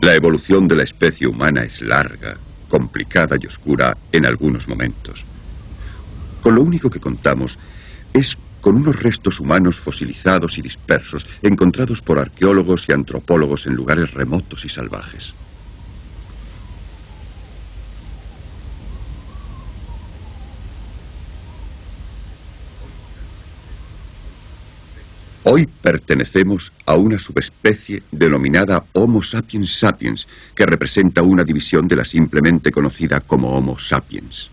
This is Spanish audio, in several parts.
La evolución de la especie humana es larga, complicada y oscura en algunos momentos. Con lo único que contamos es con unos restos humanos fosilizados y dispersos, encontrados por arqueólogos y antropólogos en lugares remotos y salvajes. Hoy pertenecemos a una subespecie denominada Homo sapiens sapiens, que representa una división de la simplemente conocida como Homo sapiens.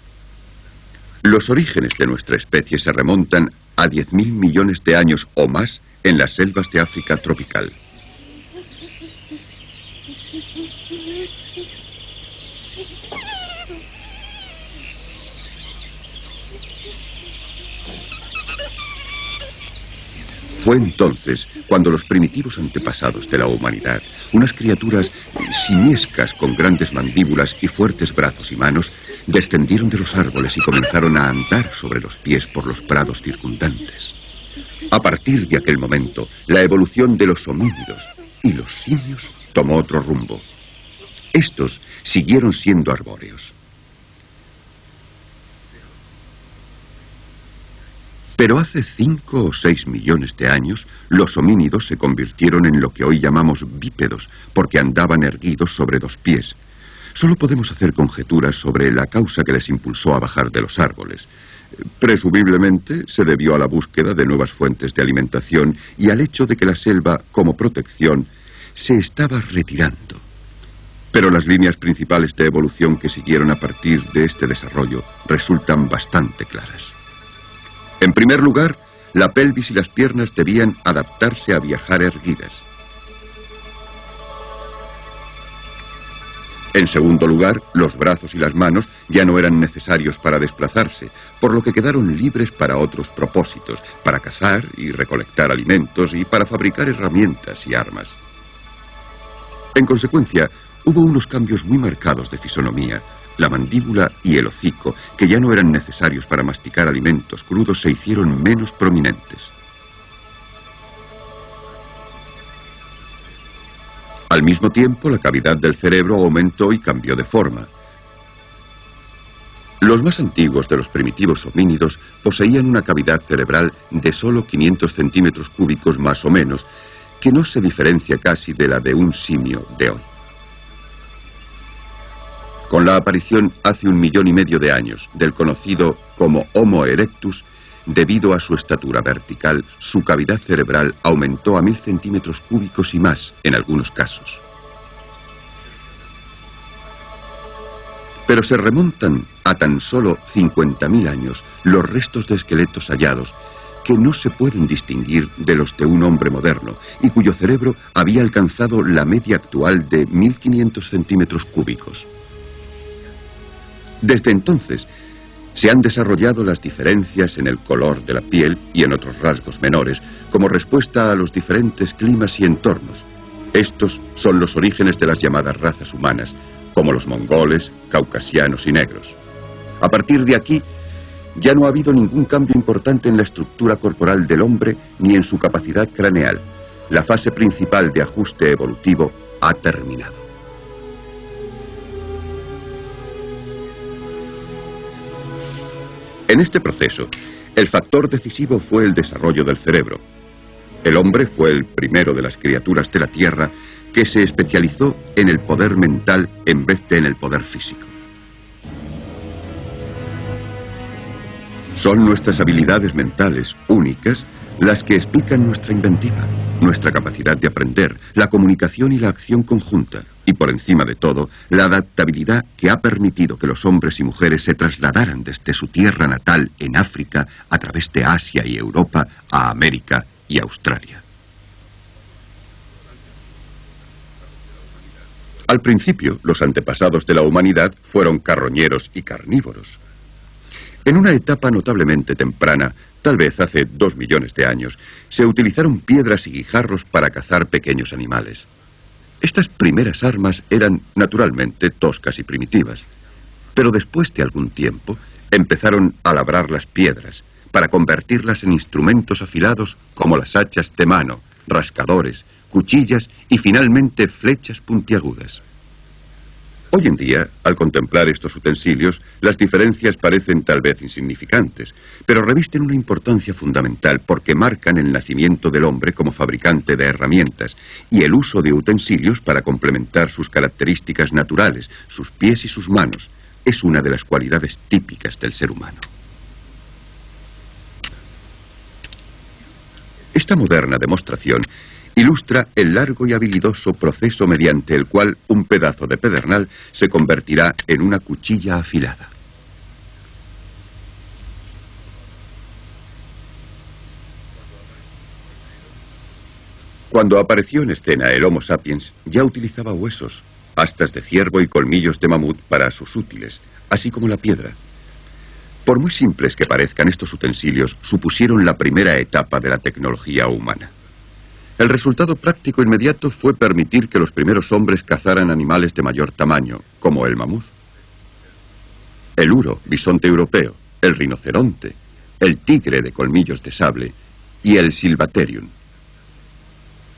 Los orígenes de nuestra especie se remontan a 10.000 millones de años o más en las selvas de África tropical. Fue entonces cuando los primitivos antepasados de la humanidad, unas criaturas simiescas con grandes mandíbulas y fuertes brazos y manos, descendieron de los árboles y comenzaron a andar sobre los pies por los prados circundantes. A partir de aquel momento, la evolución de los homínidos y los simios tomó otro rumbo. Estos siguieron siendo arbóreos. Pero hace 5 o 6 millones de años, los homínidos se convirtieron en lo que hoy llamamos bípedos, porque andaban erguidos sobre 2 pies. Solo podemos hacer conjeturas sobre la causa que les impulsó a bajar de los árboles. Presumiblemente se debió a la búsqueda de nuevas fuentes de alimentación y al hecho de que la selva, como protección, se estaba retirando. Pero las líneas principales de evolución que siguieron a partir de este desarrollo resultan bastante claras. En primer lugar, la pelvis y las piernas debían adaptarse a viajar erguidas. En segundo lugar, los brazos y las manos ya no eran necesarios para desplazarse, por lo que quedaron libres para otros propósitos, para cazar y recolectar alimentos y para fabricar herramientas y armas. En consecuencia, hubo unos cambios muy marcados de fisonomía. La mandíbula y el hocico, que ya no eran necesarios para masticar alimentos crudos, se hicieron menos prominentes. Al mismo tiempo, la cavidad del cerebro aumentó y cambió de forma. Los más antiguos de los primitivos homínidos poseían una cavidad cerebral de solo 500 centímetros cúbicos más o menos, que no se diferencia casi de la de un simio de hoy. Con la aparición hace 1,5 millones de años del conocido como Homo erectus, debido a su estatura vertical, su cavidad cerebral aumentó a 1000 centímetros cúbicos y más en algunos casos. Pero se remontan a tan solo 50.000 años los restos de esqueletos hallados que no se pueden distinguir de los de un hombre moderno y cuyo cerebro había alcanzado la media actual de 1500 centímetros cúbicos. Desde entonces, se han desarrollado las diferencias en el color de la piel y en otros rasgos menores, como respuesta a los diferentes climas y entornos. Estos son los orígenes de las llamadas razas humanas, como los mongoles, caucasianos y negros. A partir de aquí, ya no ha habido ningún cambio importante en la estructura corporal del hombre ni en su capacidad craneal. La fase principal de ajuste evolutivo ha terminado. En este proceso, el factor decisivo fue el desarrollo del cerebro. El hombre fue el primero de las criaturas de la Tierra que se especializó en el poder mental en vez de en el poder físico. Son nuestras habilidades mentales únicas las que explican nuestra inventiva, nuestra capacidad de aprender, la comunicación y la acción conjunta, y por encima de todo, la adaptabilidad que ha permitido que los hombres y mujeres se trasladaran desde su tierra natal en África a través de Asia y Europa a América y Australia. Al principio, los antepasados de la humanidad fueron carroñeros y carnívoros. En una etapa notablemente temprana, tal vez hace 2 millones de años, se utilizaron piedras y guijarros para cazar pequeños animales. Estas primeras armas eran, naturalmente, toscas y primitivas, pero después de algún tiempo empezaron a labrar las piedras para convertirlas en instrumentos afilados como las hachas de mano, rascadores, cuchillas y finalmente flechas puntiagudas. Hoy en día, al contemplar estos utensilios, las diferencias parecen tal vez insignificantes, pero revisten una importancia fundamental porque marcan el nacimiento del hombre como fabricante de herramientas y el uso de utensilios para complementar sus características naturales, sus pies y sus manos. Es una de las cualidades típicas del ser humano. Esta moderna demostración ilustra el largo y habilidoso proceso mediante el cual un pedazo de pedernal se convertirá en una cuchilla afilada. Cuando apareció en escena el Homo sapiens, ya utilizaba huesos, astas de ciervo y colmillos de mamut para sus útiles, así como la piedra. Por muy simples que parezcan, estos utensilios supusieron la primera etapa de la tecnología humana. El resultado práctico inmediato fue permitir que los primeros hombres cazaran animales de mayor tamaño, como el mamut, el uro, bisonte europeo, el rinoceronte, el tigre de colmillos de sable y el silvaterium.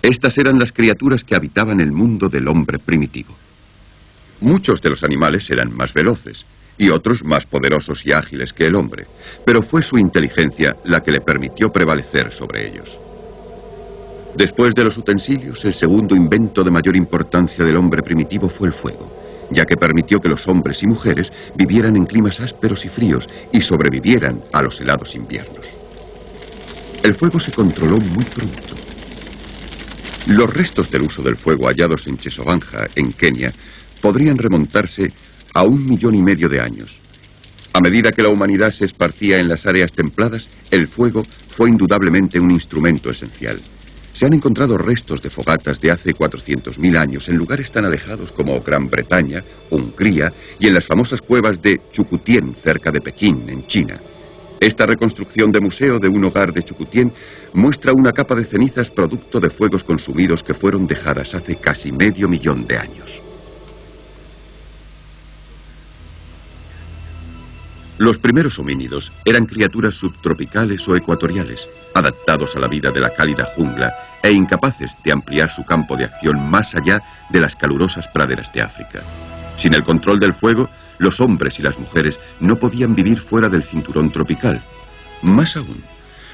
Estas eran las criaturas que habitaban el mundo del hombre primitivo. Muchos de los animales eran más veloces y otros más poderosos y ágiles que el hombre, pero fue su inteligencia la que le permitió prevalecer sobre ellos. Después de los utensilios, el segundo invento de mayor importancia del hombre primitivo fue el fuego, ya que permitió que los hombres y mujeres vivieran en climas ásperos y fríos y sobrevivieran a los helados inviernos. El fuego se controló muy pronto. Los restos del uso del fuego hallados en Chesovanja, en Kenia, podrían remontarse a 1,5 millones de años. A medida que la humanidad se esparcía en las áreas templadas, el fuego fue indudablemente un instrumento esencial. Se han encontrado restos de fogatas de hace 400.000 años en lugares tan alejados como Gran Bretaña, Hungría y en las famosas cuevas de Chukutien, cerca de Pekín, en China. Esta reconstrucción de museo de un hogar de Chukutien muestra una capa de cenizas producto de fuegos consumidos que fueron dejadas hace casi 500 millones de años. Los primeros homínidos eran criaturas subtropicales o ecuatoriales, adaptados a la vida de la cálida jungla e incapaces de ampliar su campo de acción más allá de las calurosas praderas de África. Sin el control del fuego, los hombres y las mujeres no podían vivir fuera del cinturón tropical. Más aún,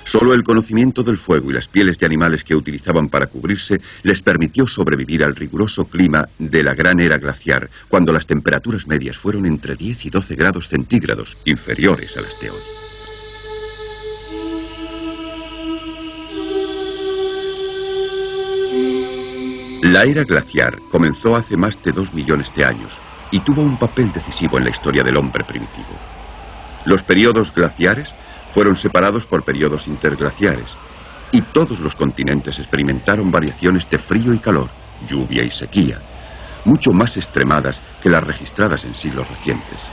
solo el conocimiento del fuego y las pieles de animales que utilizaban para cubrirse les permitió sobrevivir al riguroso clima de la gran era glaciar, cuando las temperaturas medias fueron entre 10 y 12 grados centígrados, inferiores a las de hoy. La era glaciar comenzó hace más de 2 millones de años y tuvo un papel decisivo en la historia del hombre primitivo. Los periodos glaciares fueron separados por periodos interglaciares, y todos los continentes experimentaron variaciones de frío y calor, lluvia y sequía, mucho más extremadas que las registradas en siglos recientes.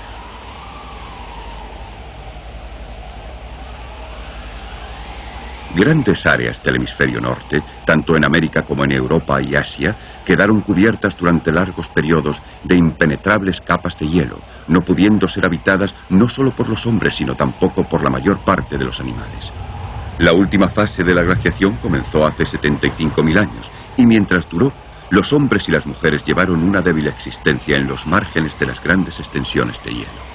Grandes áreas del hemisferio norte, tanto en América como en Europa y Asia, quedaron cubiertas durante largos periodos de impenetrables capas de hielo, no pudiendo ser habitadas no solo por los hombres, sino tampoco por la mayor parte de los animales. La última fase de la glaciación comenzó hace 75.000 años, y mientras duró, los hombres y las mujeres llevaron una débil existencia en los márgenes de las grandes extensiones de hielo.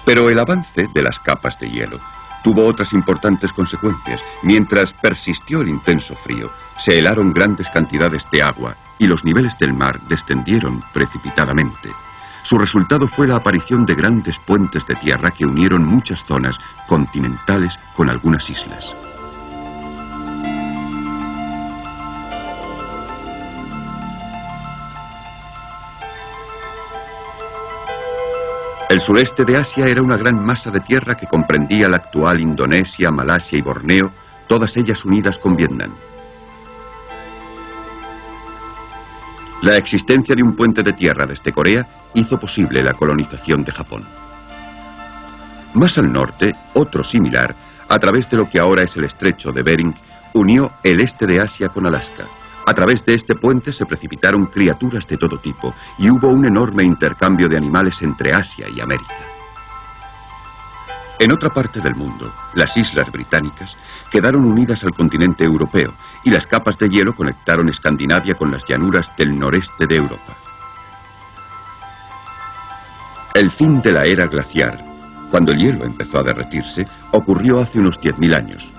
Pero el avance de las capas de hielo tuvo otras importantes consecuencias. Mientras persistió el intenso frío, se helaron grandes cantidades de agua y los niveles del mar descendieron precipitadamente. Su resultado fue la aparición de grandes puentes de tierra que unieron muchas zonas continentales con algunas islas. El sureste de Asia era una gran masa de tierra que comprendía la actual Indonesia, Malasia y Borneo, todas ellas unidas con Vietnam. La existencia de un puente de tierra desde Corea hizo posible la colonización de Japón. Más al norte, otro similar, a través de lo que ahora es el estrecho de Bering, unió el este de Asia con Alaska. A través de este puente se precipitaron criaturas de todo tipo y hubo un enorme intercambio de animales entre Asia y América. En otra parte del mundo, las islas británicas quedaron unidas al continente europeo y las capas de hielo conectaron Escandinavia con las llanuras del noreste de Europa. El fin de la era glaciar, cuando el hielo empezó a derretirse, ocurrió hace unos 10.000 años.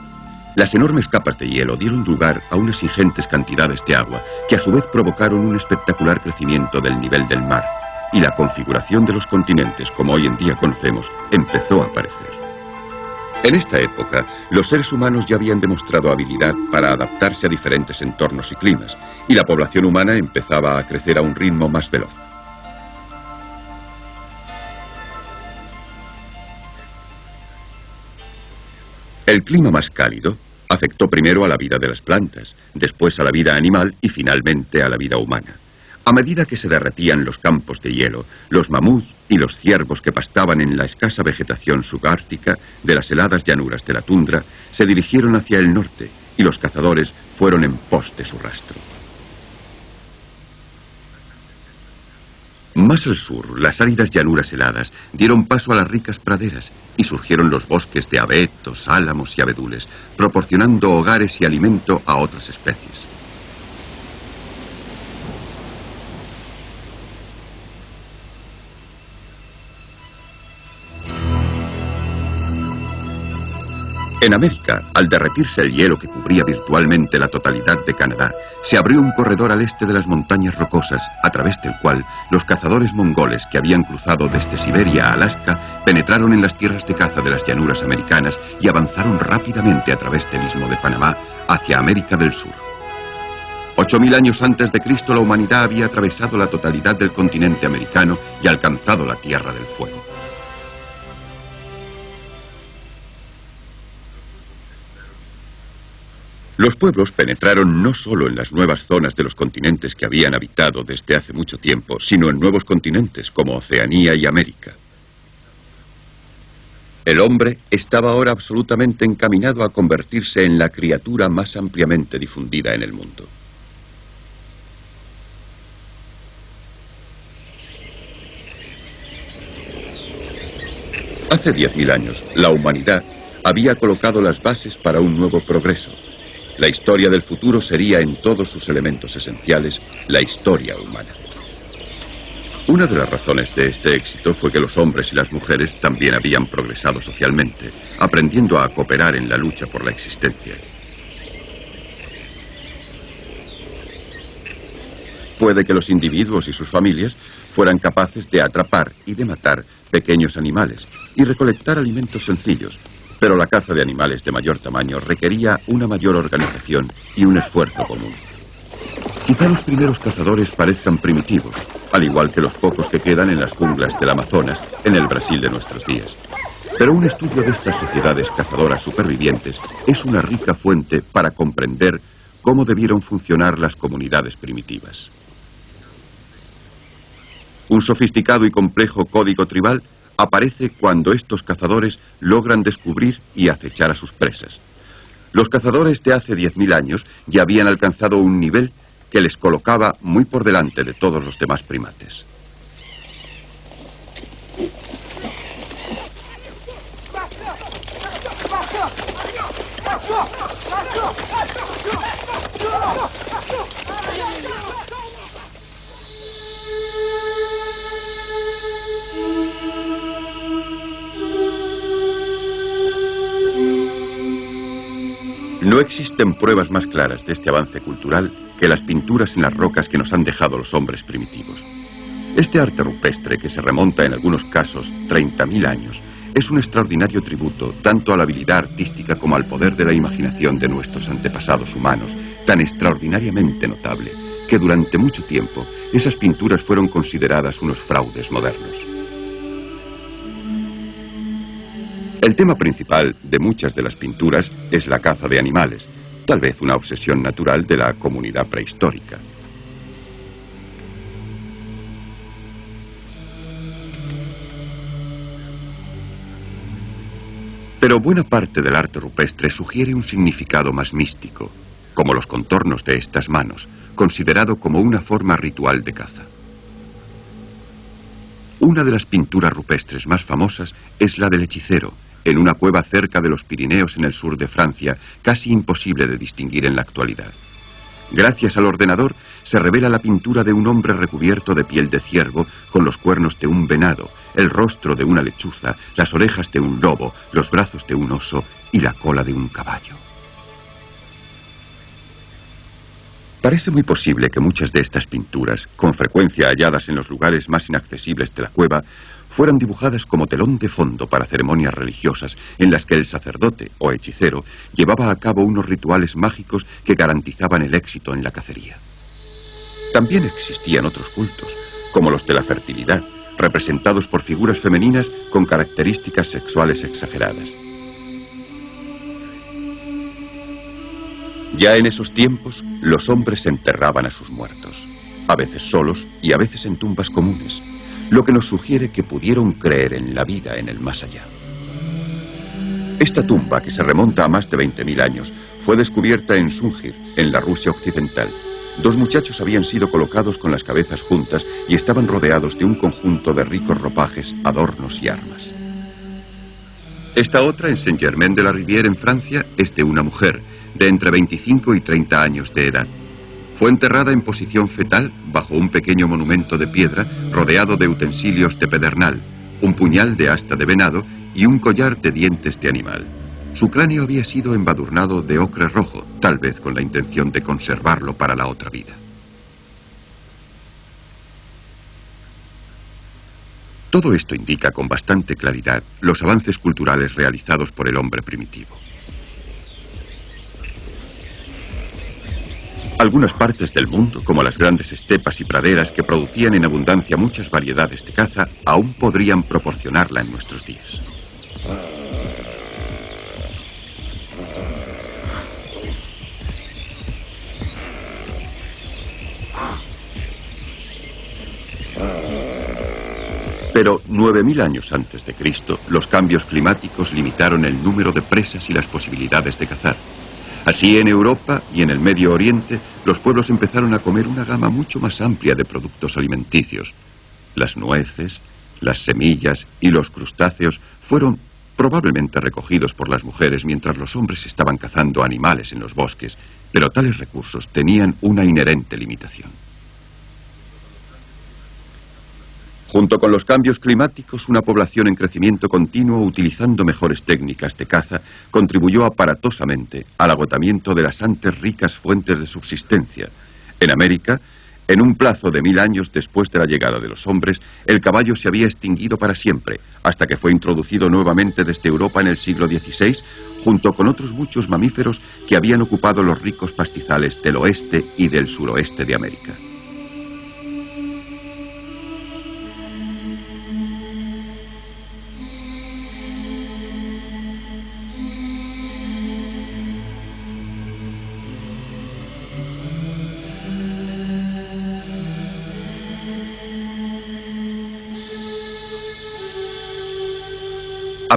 Las enormes capas de hielo dieron lugar a unas ingentes cantidades de agua que a su vez provocaron un espectacular crecimiento del nivel del mar, y la configuración de los continentes, como hoy en día conocemos, empezó a aparecer. En esta época, los seres humanos ya habían demostrado habilidad para adaptarse a diferentes entornos y climas, y la población humana empezaba a crecer a un ritmo más veloz. El clima más cálido afectó primero a la vida de las plantas, después a la vida animal y finalmente a la vida humana. A medida que se derretían los campos de hielo, los mamuts y los ciervos que pastaban en la escasa vegetación subártica de las heladas llanuras de la tundra se dirigieron hacia el norte y los cazadores fueron en pos de su rastro. Más al sur, las áridas llanuras heladas dieron paso a las ricas praderas y surgieron los bosques de abetos, álamos y abedules, proporcionando hogares y alimento a otras especies. En América, al derretirse el hielo que cubría virtualmente la totalidad de Canadá, se abrió un corredor al este de las montañas rocosas, a través del cual los cazadores mongoles que habían cruzado desde Siberia a Alaska penetraron en las tierras de caza de las llanuras americanas y avanzaron rápidamente a través del istmo de Panamá hacia América del Sur. 8.000 años antes de Cristo, la humanidad había atravesado la totalidad del continente americano y alcanzado la Tierra del Fuego. Los pueblos penetraron no solo en las nuevas zonas de los continentes que habían habitado desde hace mucho tiempo, sino en nuevos continentes como Oceanía y América. El hombre estaba ahora absolutamente encaminado a convertirse en la criatura más ampliamente difundida en el mundo. Hace 10.000 años, la humanidad había colocado las bases para un nuevo progreso. La historia del futuro sería en todos sus elementos esenciales la historia humana. Una de las razones de este éxito fue que los hombres y las mujeres también habían progresado socialmente, aprendiendo a cooperar en la lucha por la existencia. Puede que los individuos y sus familias fueran capaces de atrapar y de matar pequeños animales y recolectar alimentos sencillos, pero la caza de animales de mayor tamaño requería una mayor organización y un esfuerzo común. Quizá los primeros cazadores parezcan primitivos, al igual que los pocos que quedan en las junglas del Amazonas, en el Brasil de nuestros días. Pero un estudio de estas sociedades cazadoras supervivientes es una rica fuente para comprender cómo debieron funcionar las comunidades primitivas. Un sofisticado y complejo código tribal aparece cuando estos cazadores logran descubrir y acechar a sus presas. Los cazadores de hace 10.000 años ya habían alcanzado un nivel que les colocaba muy por delante de todos los demás primates. No existen pruebas más claras de este avance cultural que las pinturas en las rocas que nos han dejado los hombres primitivos. Este arte rupestre, que se remonta en algunos casos 30.000 años, es un extraordinario tributo tanto a la habilidad artística como al poder de la imaginación de nuestros antepasados humanos, tan extraordinariamente notable que durante mucho tiempo esas pinturas fueron consideradas unos fraudes modernos. El tema principal de muchas de las pinturas es la caza de animales, tal vez una obsesión natural de la comunidad prehistórica. Pero buena parte del arte rupestre sugiere un significado más místico, como los contornos de estas manos, considerado como una forma ritual de caza. Una de las pinturas rupestres más famosas es la del hechicero, en una cueva cerca de los Pirineos en el sur de Francia, casi imposible de distinguir en la actualidad. Gracias al ordenador se revela la pintura de un hombre recubierto de piel de ciervo, con los cuernos de un venado, el rostro de una lechuza, las orejas de un lobo, los brazos de un oso y la cola de un caballo. Parece muy posible que muchas de estas pinturas, con frecuencia halladas en los lugares más inaccesibles de la cueva, fueran dibujadas como telón de fondo para ceremonias religiosas en las que el sacerdote o hechicero llevaba a cabo unos rituales mágicos que garantizaban el éxito en la cacería. También existían otros cultos, como los de la fertilidad, representados por figuras femeninas con características sexuales exageradas. Ya en esos tiempos, los hombres enterraban a sus muertos, a veces solos y a veces en tumbas comunes, lo que nos sugiere que pudieron creer en la vida en el más allá. Esta tumba, que se remonta a más de 20.000 años, fue descubierta en Sungir, en la Rusia occidental. Dos muchachos habían sido colocados con las cabezas juntas y estaban rodeados de un conjunto de ricos ropajes, adornos y armas. Esta otra, en Saint-Germain-de-la-Rivière, en Francia, es de una mujer de entre 25 y 30 años de edad. Fue enterrada en posición fetal bajo un pequeño monumento de piedra rodeado de utensilios de pedernal, un puñal de asta de venado y un collar de dientes de animal. Su cráneo había sido embadurnado de ocre rojo, tal vez con la intención de conservarlo para la otra vida. Todo esto indica con bastante claridad los avances culturales realizados por el hombre primitivo. Algunas partes del mundo, como las grandes estepas y praderas que producían en abundancia muchas variedades de caza, aún podrían proporcionarla en nuestros días. Pero 9.000 años antes de Cristo, los cambios climáticos limitaron el número de presas y las posibilidades de cazar. Así, en Europa y en el Medio Oriente, los pueblos empezaron a comer una gama mucho más amplia de productos alimenticios. Las nueces, las semillas y los crustáceos fueron probablemente recogidos por las mujeres mientras los hombres estaban cazando animales en los bosques, pero tales recursos tenían una inherente limitación. Junto con los cambios climáticos, una población en crecimiento continuo utilizando mejores técnicas de caza contribuyó aparatosamente al agotamiento de las antes ricas fuentes de subsistencia. En América, en un plazo de 1000 años después de la llegada de los hombres, el caballo se había extinguido para siempre, hasta que fue introducido nuevamente desde Europa en el siglo XVI, junto con otros muchos mamíferos que habían ocupado los ricos pastizales del oeste y del suroeste de América.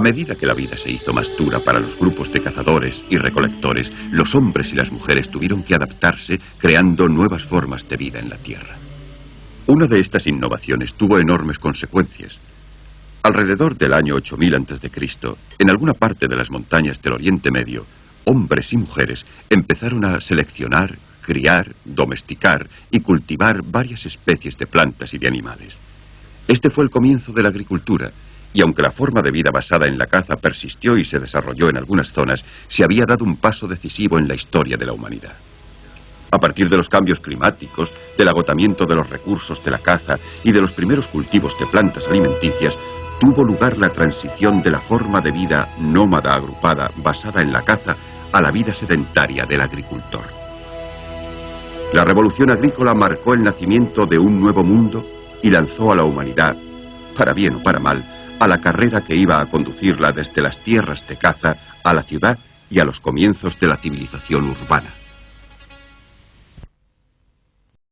A medida que la vida se hizo más dura para los grupos de cazadores y recolectores, los hombres y las mujeres tuvieron que adaptarse, creando nuevas formas de vida en la tierra. Una de estas innovaciones tuvo enormes consecuencias. Alrededor del año 8000 a.C., en alguna parte de las montañas del Oriente Medio, hombres y mujeres empezaron a seleccionar, criar, domesticar y cultivar varias especies de plantas y de animales. Este fue el comienzo de la agricultura, y aunque la forma de vida basada en la caza persistió y se desarrolló en algunas zonas, se había dado un paso decisivo en la historia de la humanidad. A partir de los cambios climáticos, del agotamiento de los recursos de la caza y de los primeros cultivos de plantas alimenticias, tuvo lugar la transición de la forma de vida nómada agrupada basada en la caza a la vida sedentaria del agricultor. La revolución agrícola marcó el nacimiento de un nuevo mundo y lanzó a la humanidad, para bien o para mal, a la carrera que iba a conducirla desde las tierras de caza a la ciudad y a los comienzos de la civilización urbana.